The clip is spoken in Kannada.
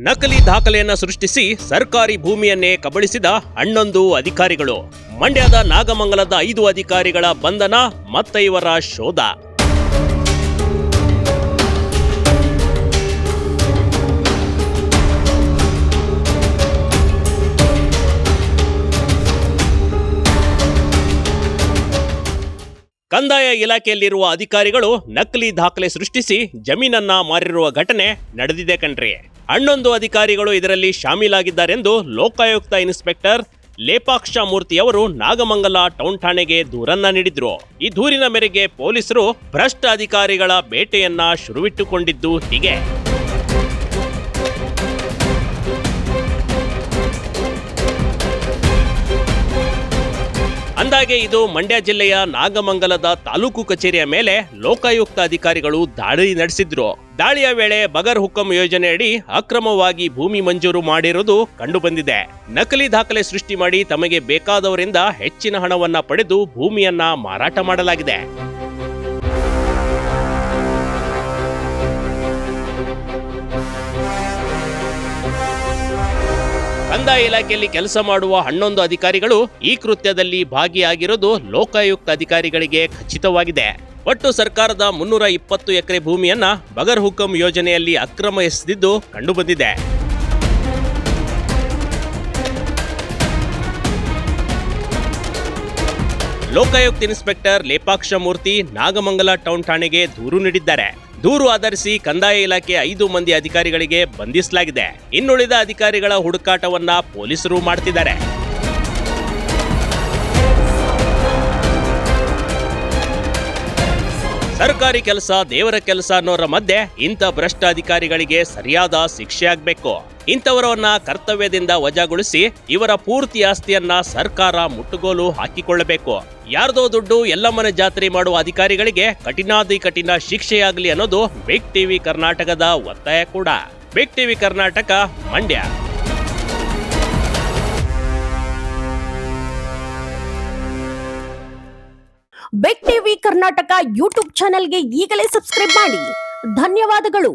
ನಕಲಿ ದಾಖಲೆಯನ್ನ ಸೃಷ್ಟಿಸಿ ಸರ್ಕಾರಿ ಭೂಮಿಯನ್ನೇ ಕಬಳಿಸಿದ 11 ಅಧಿಕಾರಿಗಳು. ಮಂಡ್ಯದ ನಾಗಮಂಗಲದ 5 ಅಧಿಕಾರಿಗಳ ಬಂಧನ, ಮತ್ತೈವರ ಶೋಧ. ಕಂದಾಯ ಇಲಾಖೆಯಲ್ಲಿರುವ ಅಧಿಕಾರಿಗಳು ನಕಲಿ ದಾಖಲೆ ಸೃಷ್ಟಿಸಿ ಜಮೀನನ್ನ ಮಾರಿರುವ ಘಟನೆ ನಡೆದಿದೆ ಕಣ್ರಿ. 11 ಅಧಿಕಾರಿಗಳು ಇದರಲ್ಲಿ ಶಾಮೀಲಾಗಿದ್ದಾರೆಂದು ಲೋಕಾಯುಕ್ತ ಇನ್ಸ್ಪೆಕ್ಟರ್ ಲೇಪಾಕ್ಷ ಮೂರ್ತಿಯವರು ನಾಗಮಂಗಲ ಟೌನ್ ಠಾಣೆಗೆ ದೂರನ್ನ ನೀಡಿದ್ರು. ಈ ದೂರಿನ ಮೇರೆಗೆ ಪೊಲೀಸರು ಭ್ರಷ್ಟ ಅಧಿಕಾರಿಗಳ ಬೇಟೆಯನ್ನ ಶುರುವಿಟ್ಟುಕೊಂಡಿದ್ದು ಹೀಗೆ. ಅಂದಾಗೆ ಇದು ಮಂಡ್ಯ ಜಿಲ್ಲೆಯ ನಾಗಮಂಗಲದ ತಾಲೂಕು ಕಚೇರಿಯ ಮೇಲೆ ಲೋಕಾಯುಕ್ತ ಅಧಿಕಾರಿಗಳು ದಾಳಿ ನಡೆಸಿದ್ರು. ದಾಳಿಯ ವೇಳೆ ಬಗರ್ ಹುಕಂ ಯೋಜನೆಯಡಿ ಅಕ್ರಮವಾಗಿ ಭೂಮಿ ಮಂಜೂರು ಮಾಡಿರುವುದು ಕಂಡುಬಂದಿದೆ. ನಕಲಿ ದಾಖಲೆ ಸೃಷ್ಟಿ ಮಾಡಿ ತಮಗೆ ಬೇಕಾದವರಿಂದ ಹೆಚ್ಚಿನ ಹಣವನ್ನ ಪಡೆದು ಭೂಮಿಯನ್ನ ಮಾರಾಟ ಮಾಡಲಾಗಿದೆ. ಕಂದಾಯ ಇಲಾಖೆಯಲ್ಲಿ ಕೆಲಸ ಮಾಡುವ 11 ಅಧಿಕಾರಿಗಳು ಈ ಕೃತ್ಯದಲ್ಲಿ ಭಾಗಿಯಾಗಿರೋದು ಲೋಕಾಯುಕ್ತ ಅಧಿಕಾರಿಗಳಿಗೆ ಖಚಿತವಾಗಿದೆ. ಒಟ್ಟು ಸರ್ಕಾರದ 320 ಎಕರೆ ಭೂಮಿಯನ್ನ ಬಗರ್ ಹುಕಂ ಯೋಜನೆಯಲ್ಲಿ ಅಕ್ರಮ ಎಸೆದಿದ್ದು ಕಂಡುಬಂದಿದೆ. ಲೋಕಾಯುಕ್ತ ಇನ್ಸ್ಪೆಕ್ಟರ್ ಲೇಪಾಕ್ಷ ಮೂರ್ತಿ ನಾಗಮಂಗಲ ಟೌನ್ ಠಾಣೆಗೆ ದೂರು ನೀಡಿದ್ದಾರೆ. ದೂರು ಆಧರಿಸಿ ಕಂದಾಯ ಇಲಾಖೆ 5 ಮಂದಿ ಅಧಿಕಾರಿಗಳಿಗೆ ಬಂಧಿಸಲಾಗಿದೆ. ಇನ್ನುಳಿದ ಅಧಿಕಾರಿಗಳ ಹುಡುಕಾಟವನ್ನ ಪೊಲೀಸರು ಮಾಡ್ತಿದ್ದಾರೆ. ಸರ್ಕಾರಿ ಕೆಲಸ ದೇವರ ಕೆಲಸ ಅನ್ನೋರ ಮಧ್ಯೆ ಇಂಥ ಭ್ರಷ್ಟ ಅಧಿಕಾರಿಗಳಿಗೆ ಸರಿಯಾದ ಶಿಕ್ಷೆ ಆಗ್ಬೇಕು. ಇಂಥವರನ್ನ ಕರ್ತವ್ಯದಿಂದ ವಜಾಗೊಳಿಸಿ ಇವರ ಪೂರ್ತಿ ಆಸ್ತಿಯನ್ನ ಸರ್ಕಾರ ಮುಟ್ಟುಗೋಲು ಹಾಕಿಕೊಳ್ಳಬೇಕು. ಯಾರ್ದೋ ದುಡ್ಡು ಎಲ್ಲಮ್ಮನ ಜಾತ್ರೆ ಮಾಡುವ ಅಧಿಕಾರಿಗಳಿಗೆ ಕಠಿಣಾತಿ ಕಠಿಣ ಶಿಕ್ಷೆಯಾಗಲಿ ಅನ್ನೋದು ಬಿಗ್ ಟಿವಿ ಕರ್ನಾಟಕದ ಒತ್ತಾಯ ಕೂಡ. Big TV Karnataka, Mandya. Big TV Karnataka YouTube ಚಾನೆಲ್ಗೆ ಈಗಲೇ ಸಬ್ಸ್ಕ್ರೈಬ್ ಮಾಡಿ. ಧನ್ಯವಾದಗಳು.